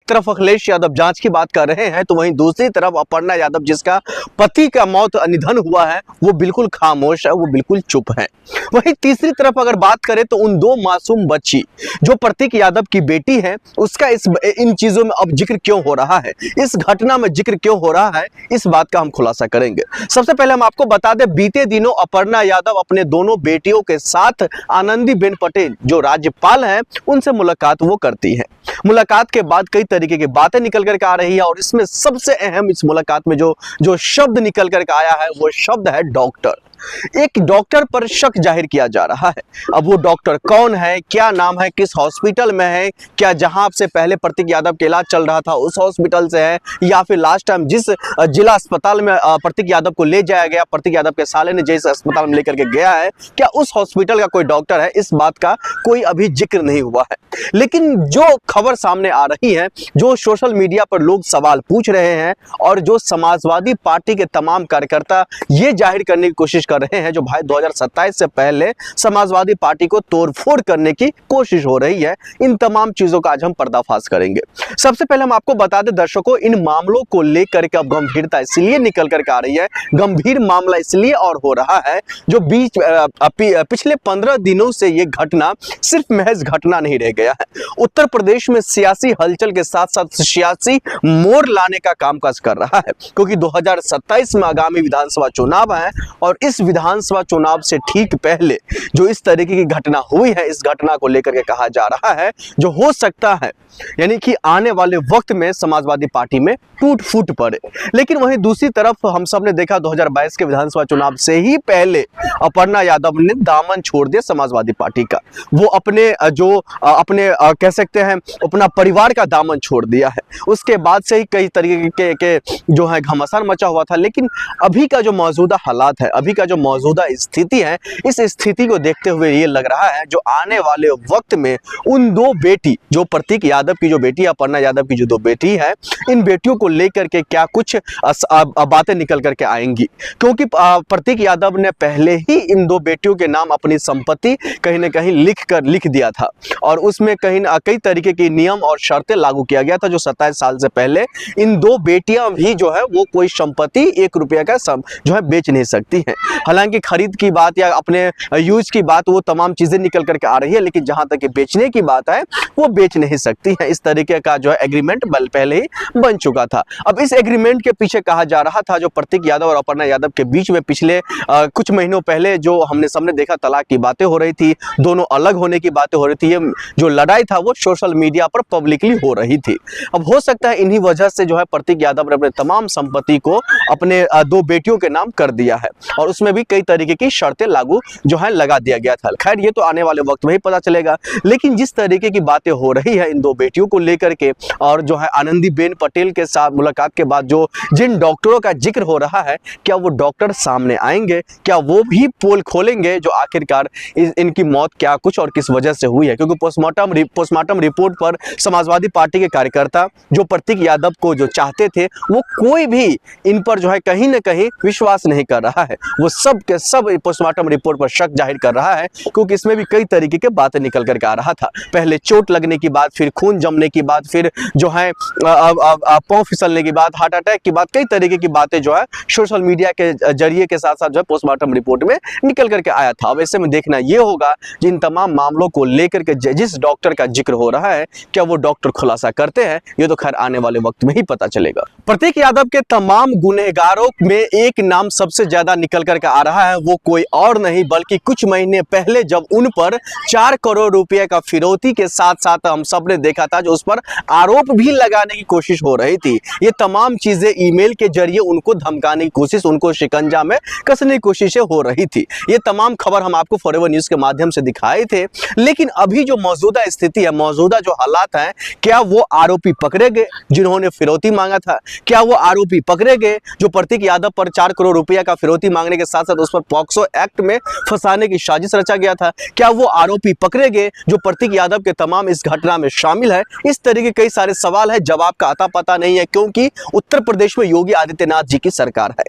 तरफ अखिलेश यादव जांच की बात कर रहे हैं तो वहीं दूसरी तरफ अपर्णा यादव जिसका पति का निधन हुआ है वो बिल्कुल खामोश है, वो बिल्कुल चुप है। वहीं तीसरी तरफ अगर बात करें तो उन दो मासूम बच्ची जो प्रतीक यादव की बेटी है उसका इन चीजों में अब जिक्र क्यों हो रहा है, इस घटना में जिक्र क्यों हो रहा है, इस बात का हम खुलासा करेंगे। सबसे पहले हम आपको बता दें, बीते दिनों अपर्णा यादव अपने दोनों बेटियों के साथ आनंदीबेन पटेल जो राज्यपाल हैं उनसे मुलाकात वो करती है। मुलाकात के बाद कई तरीके की बातें निकल करके आ रही है और इसमें सबसे अहम इस मुलाकात में जो शब्द निकल करके आया है वो शब्द है डॉक्टर। एक डॉक्टर पर शक जाहिर किया जा रहा है। अब वो डॉक्टर कौन है, क्या नाम है, किस हॉस्पिटल में है, क्या जहां से पहले प्रतीक यादव का इलाज चल रहा था उस हॉस्पिटल से है या फिर लास्ट टाइम जिस जिला अस्पताल में प्रतीक यादव को ले जाया गया, प्रतीक यादव के साले ने जिस अस्पताल में लेकर के गया है, क्या उस हॉस्पिटल का कोई डॉक्टर है, इस बात का कोई अभी जिक्र नहीं हुआ है। लेकिन जो खबर सामने आ रही है, जो सोशल मीडिया पर लोग सवाल पूछ रहे हैं और जो समाजवादी पार्टी के तमाम कार्यकर्ता ये जाहिर करने की कोशिश कर रहे हैं जो भाई 2027 से पहले समाजवादी पार्टी को तोड़फोड़ करने की कोशिश हो रही है, इन तमाम चीजों का आज हम पर्दाफाश करेंगे। सबसे पहले हम आपको बता दें दर्शकों, इन मामलों को लेकर के अब गंभीरता इसलिए निकल करके आ रही है, गंभीर मामला इसलिए और हो रहा है जो पिछले 15 दिनों से ये घटना सिर्फ महज घटना नहीं रह गया है। उत्तर प्रदेश में सियासी हलचल के साथ साथ सियासी मोड़ लाने का कामकाज कर रहा है, क्योंकि 2027 में आगामी विधानसभा चुनाव है और इस विधानसभा चुनाव से ठीक पहले जो इस तरीके की घटना हुई है, इस घटना को लेकर के कहा जा रहा है जो हो सकता है यानी कि आने वाले वक्त में समाजवादी पार्टी में टूट फूट पड़े। लेकिन वहीं दूसरी तरफ हम सब ने देखा 2022 के विधानसभा चुनाव से ही पहले अपर्णा यादव ने दामन छोड़ दिया समाजवादी पार्टी का, वो अपने कह सकते हैं अपना परिवार का दामन छोड़ दिया है। उसके बाद से ही कई तरीके के जो है घमासान मचा हुआ था। लेकिन अभी का जो मौजूदा हालात है, अभी का जो मौजूदा स्थिति है, इस स्थिति को देखते हुए ये लग रहा है जो आने वाले वक्त में उन दो बेटी जो प्रतीक यादव की जो बेटी है, अपर्णा यादव की जो दो बेटी है, इन बेटियों को लेकर के क्या कुछ बातें निकल करके आएंगी, क्योंकि प्रतीक यादव ने पहले ही इन दो बेटियों के नाम अपनी संपत्ति कहीं ना कहीं लिख दिया था और उसमें कई तरीके की नियम और शर्तें लागू किया गया था जो 27 साल से पहले इन दो बेटियां भी जो है वो कोई संपत्ति 1 रुपया का जो है बेच नहीं सकती हैं। हालांकि खरीद की बात या अपने यूज की बात वो तमाम चीजें निकल करके आ रही है, लेकिन जहां तक बेचने की बात है वो बेच नहीं सकती है। इस तरीके का जो है एग्रीमेंट पहले ही बन चुका था। अब इस एग्रीमेंट के पीछे कहा जा रहा था जो प्रतीक यादव और अपर्णा यादव के बीच में पिछले कुछ महीनों पहले जो हमने सामने देखा तलाक की बातें हो रही थी, दोनों अलग होने की बातें हो रही थी, ये जो लड़ाई था वो सोशल मीडिया पर पब्लिकली हो रही थी। अब हो सकता है इन्हीं वजह से जो है प्रतीक यादव ने अपने तमाम संपत्ति को अपने दो बेटियों के नाम कर दिया है और उसमें भी कई तरीके की शर्तें लागू जो है लगा दिया गया था। खैर ये तो आने वाले वक्त में ही पता चलेगा, लेकिन जिस तरीके की बातें हो रही है इन दो बेटियों को लेकर के और जो है आनंदीबेन पटेल के साथ मुलाकात के बाद जो जिन डॉक्टरों का जिक्र हो रहा है, क्या वो डॉक्टर सामने आएंगे, क्या वो भी पोल खोलेंगे जो आखिरकार इनकी मौत क्या कुछ और किस वजह से हुई है। क्योंकि पोस्टमार्टम रिपोर्ट पर समाजवादी पार्टी के कार्यकर्ता जो प्रतीक यादव को जो चाहते थे वो कोई भी इन पर जो है कहीं ना कहीं विश्वास नहीं कर रहा है, वो सब के सब पोस्टमार्टम रिपोर्ट पर शक जाहिर कर रहा है, क्योंकि इसमें भी कई तरीके के बातें निकल करके आ रहा था। पहले चोट लगने की बात, फिर खून जमने की बात, फिर जो है पांव फिसलने की बात, हार्ट अटैक की बात, कई तरीके की बातें जो है सोशल मीडिया के जरिए के साथ साथ जो है पोस्टमार्टम रिपोर्ट में निकल करके आया था। अब ऐसे में देखना यह होगा जिन तमाम मामलों को लेकर के जिस डॉक्टर का जिक्र हो रहा है क्या वो डॉक्टर खुलासा करते हैं, ये तो खैर आने वाले वक्त में ही पता चलेगा। प्रतीक यादव के तमाम गुनहगारों में एक नाम सबसे ज्यादा निकल करके आ रहा है, वो कोई और नहीं बल्कि कुछ महीने पहले जब उन पर 4 करोड़ रुपए का फिरौती के साथ साथ हम सब ने देखा था जो उस पर आरोप भी लगाने की कोशिश हो रही थी। ये तमाम चीजें ईमेल के जरिए उनको धमकाने की कोशिश, उनको शिकंजा में कसने की कोशिशें हो रही थी। ये तमाम खबर हम आपको फॉरएवर न्यूज के माध्यम से दिखाए थे। लेकिन अभी जो मौजूदा स्थिति है, मौजूदा जो हालात हैं, क्या वो आरोपी पकड़े गए जिन्होंने फिरौती मांगा था? क्या वो आरोपी पकड़े गए जो प्रतीक यादव पर 4 करोड़ रुपया का फिरौती मांगने के साथ साथ उस पर पॉक्सो एक्ट में फंसाने की साजिश रचा गया था। क्या वो आरोपी पकड़े गए जो प्रतीक यादव के तमाम इस घटना में शामिल है? इस तरीके कई सारे सवाल है, जवाब का अता पता नहीं है, क्योंकि उत्तर प्रदेश में योगी आदित्यनाथ जी की सरकार है।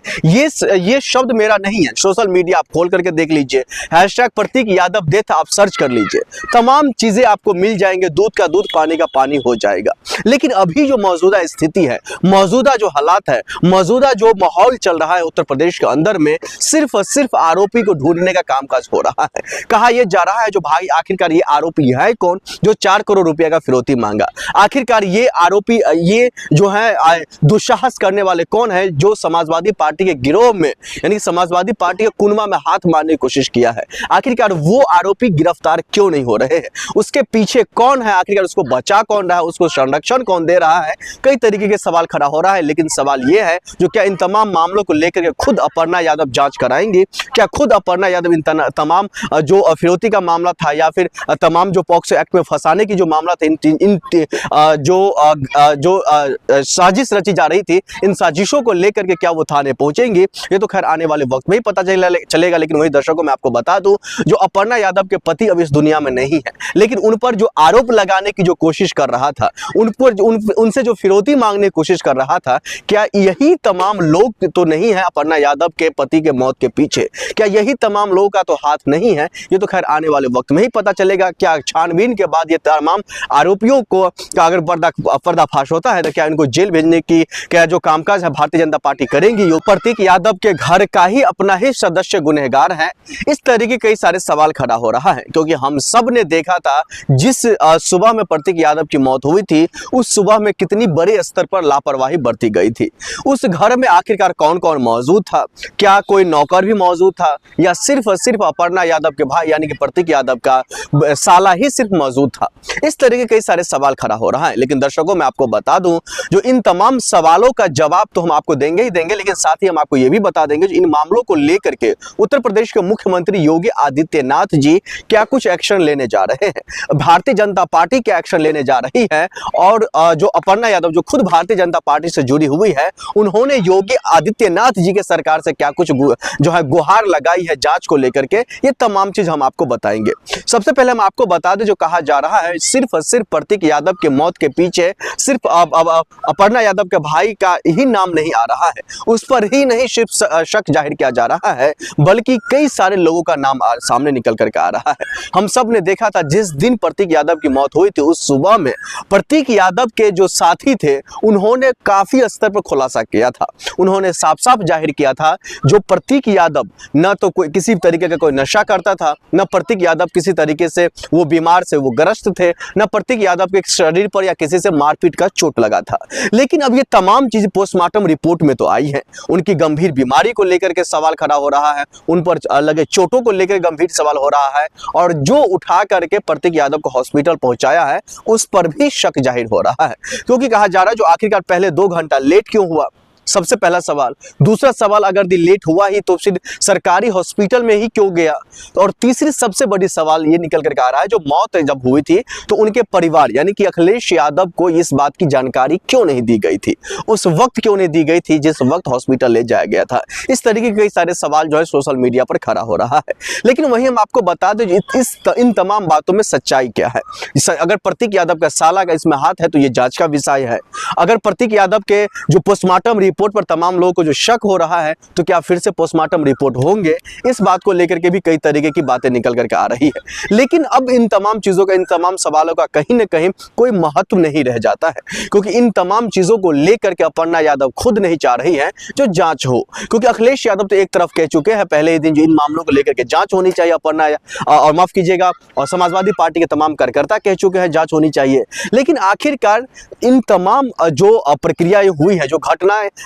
ये शब्द मेरा नहीं है, सोशल मीडिया आप खोल करके देख लीजिए, हैशटैग प्रतीक यादव डेथ आप सर्च कर लीजिए, तमाम चीजें आपको मिल जाएंगे, दूध का दूध पानी का पानी हो जाएगा। लेकिन अभी जो मौजूदा स्थिति है, मौजूदा जो हालात है, मौजूदा जो माहौल चल रहा है उत्तर प्रदेश के अंदर में, सिर्फ और सिर्फ आरोपी को ढूंढने का कामकाज हो रहा है। कहा यह जा रहा है जो भाई आखिरकार ये आरोपी है कौन जो 4 करोड़ रुपए का फिरौती मांगा? आखिरकार ये आरोपी, ये जो है दुस्साहस करने वाले कौन है जो समाजवादी पार्टी के गिरोह में, यानी समाजवादी पार्टी के कुनमा में हाथ मारने की कोशिश किया है? आखिरकार वो आरोपी गिरफ्तार क्यों नहीं हो रहे हैं? उसके पीछे कौन है? आखिरकार उसको बचा कौन रहा है? उसको संरक्षण कौन दे रहा है? कई तरीके के सवाल खड़ा हो रहा है। लेकिन सवाल यह है जो क्या इन तमाम मामलों को लेकर के खुद अपर्णा यादव जांच कराएंगी? क्या खुद अपर्णा यादव इन तमाम जो फिरौती का मामला था या फिर तमाम जो पॉक्सो एक्ट में फंसाने की जो मामला था, जो साजिश रची जा रही थी, इन साजिशों को लेकर के क्या वो थाने पहुंचेंगी? ये तो खैर आने वाले वक्त में ही पता चलेगा। लेकिन वही दर्शकों मैं आपको बता दूं, जो अपर्णा यादव के पति अब इस दुनिया में नहीं है, लेकिन उन पर जो आरोप लगाने की जो कोशिश कर रहा था, उनसे जो फिरौती मांगने की कोशिश कर रहा था, क्या यही तमाम लोग तो नहीं है अपर्णा यादव के पति के मौत के पीछे? क्या यही तमाम लोगों का तो हाथ नहीं है? ये तो खैर आने वाले वक्त में ही पता चलेगा। क्या छानबीन के बाद ये तमाम आरोपियों को अगर पर्दाफाश होता है तो क्या इनको जेल भेजने की क्या जो कामकाज है भारतीय जनता पार्टी करेंगी? प्रतीक यादव के घर का ही अपना ही सदस्य गुनहगार है? इस तरीके कई सारे सवाल खड़ा हो रहा है, क्योंकि हम सब ने देखा था जिस सुबह में प्रतीक यादव की मौत हुई थी, उस सुबह में कितनी बड़े स्तर पर लापरवाही बरती गई थी। उस घर में आखिरकार कौन कौन मौजूद था? क्या कोई नौकर भी मौजूद था या सिर्फ और सिर्फ अपर्णा यादव के भाई यानी कि प्रतीक यादव का साला ही सिर्फ मौजूद था? इस तरीके कई सारे सवाल खड़ा हो रहा है। लेकिन दर्शकों मैं आपको बता दूं, जो इन तमाम सवालों का जवाब तो हम आपको देंगे ही देंगे, लेकिन साथ ही हम आपको यह भी बता देंगे इन मामलों को लेकर के उत्तर प्रदेश के मुख्यमंत्री योगी आदित्यनाथ जी क्या कुछ एक्शन लेने जा रहे हैं, भारतीय जनता पार्टी क्या एक्शन लेने जा रही है, और जो अपर्णा यादव जो खुद भारतीय जनता पार्टी से जुड़ी हुई है, उन्होंने योगी आदित्यनाथ जी के सरकार से क्या कुछ जो है गुहार लगाई है जांच को लेकर के, ये तमाम चीज हम आपको बताएंगे। सबसे पहले हम आपको बता दें, जो कहा जा रहा है सिर्फ और सिर्फ प्रतीक यादव के मौत के पीछे सिर्फ अपर्णा यादव के भाई का ही नाम नहीं आ रहा है, उस पर ही नहीं सिर्फ शक जाहिर किया जा रहा है, बल्कि कई सारे लोगों का नाम सामने निकल करके आ रहा है। हम सब ने देखा था जिस दिन प्रतीक यादव की मौत हुई थी, उस सुबह में प्रतीक यादव के जो साथी थे उन्होंने काफी स्तर पर खुलासा किया था। उन्होंने साफ साफ जाहिर किया था जो प्रतीक यादव न तो कोई किसी तरीके का कोई नशा करता था, न प्रतीक यादव किसी तरीके से वो बीमार से वो ग्रस्त थे, न प्रतीक यादव के शरीर पर या किसी से मारपीट का चोट लगा था। लेकिन अब ये तमाम चीजें पोस्टमार्टम रिपोर्ट में तो आई है। उनकी गंभीर बीमारी को लेकर के सवाल खड़ा हो रहा है, उन पर लगे चोटों को लेकर गंभीर सवाल हो रहा है, और जो उठा करके प्रतीक यादव को हॉस्पिटल पहुंचाया है उस पर भी शक जाहिर हो रहा है, क्योंकि कहा जा रहा है जो आखिरकार पहले 2 घंटा लेट क्यों हुआ, सबसे पहला सवाल। दूसरा सवाल, अगर लेट हुआ ही तो फिर सरकारी हॉस्पिटल में ही क्यों गया? और तीसरी सबसे बड़ी सवाल ये निकल कर आ रहा है, जो मौत जब हुई थी तो उनके परिवार यानी कि अखिलेश यादव को इस बात की जानकारी क्यों नहीं दी गई थी, उस वक्त क्यों नहीं दी गई थी जिस वक्त हॉस्पिटल ले जाया गया था? इस तरीके के कई सारे सवाल जो है सोशल मीडिया पर खड़ा हो रहा है। लेकिन वहीं हम आपको बता दें इन तमाम बातों में सच्चाई क्या है। अगर प्रतीक यादव का साला का इसमें हाथ है तो ये जांच का विषय है। अगर प्रतीक यादव के जो पोस्टमार्टम रिपोर्ट पर तमाम लोगों को जो शक हो रहा है तो क्या फिर से पोस्टमार्टम रिपोर्ट होंगे? इस बात को लेकर के भी कई तरीके की बातें निकल करके आ रही है। लेकिन अब इन तमाम चीजों का, इन तमाम सवालों का कहीं ना कहीं कोई महत्व नहीं रह जाता है, क्योंकि इन तमाम चीजों को लेकर के अपर्णा यादव खुद नहीं चाह रही है जो जांच हो। क्योंकि अखिलेश यादव तो एक तरफ कह चुके हैं पहले ही दिन जो इन मामलों को लेकर के जांच होनी चाहिए, अपर्णा और माफ कीजिएगा और समाजवादी पार्टी के तमाम कार्यकर्ता कह चुके हैं जांच होनी चाहिए। लेकिन आखिरकार इन तमाम जो प्रक्रियाएं हुई है, जो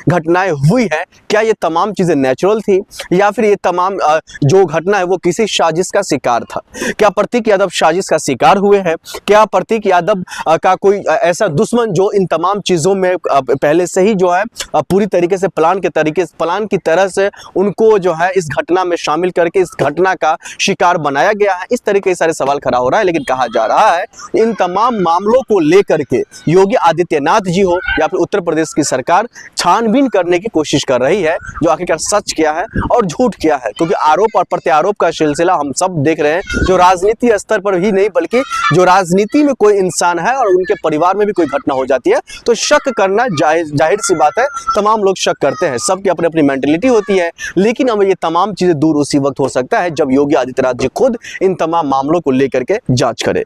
घटनाएं हुई है, क्या ये तमाम चीजें नेचुरल थी या फिर ये तमाम जो घटना है वो किसी साजिश का शिकार था? क्या प्रतीक यादव साजिश का शिकार हुए हैं? क्या प्रतीक यादव का कोई ऐसा दुश्मन जो इन तमाम चीजों में पहले से ही जो है पूरी तरीके से प्लान की तरह से उनको जो है इस घटना में शामिल करके इस घटना का शिकार बनाया गया है? इस तरीके के सारे सवाल खड़ा हो रहा है। लेकिन कहा जा रहा है इन तमाम मामलों को लेकर के योगी आदित्यनाथ जी हो या फिर उत्तर प्रदेश की सरकार छानबीन छानबीन करने की कोशिश कर रही है, जो आखिरकार सच क्या है और झूठ क्या है। क्योंकि आरोप और प्रत्यारोप का सिलसिला हम सब देख रहे हैं, जो राजनीति स्तर पर ही नहीं बल्कि जो राजनीति में कोई इंसान है और उनके परिवार में भी कोई घटना हो जाती है तो शक करना जाहिर सी बात है, तमाम लोग शक करते हैं। सबकी अपनी अपनी मेंटेलिटी होती है, लेकिन अब ये तमाम चीजें दूर उसी वक्त हो सकता है जब योगी आदित्यनाथ जी खुद इन तमाम मामलों को लेकर के जांच करें।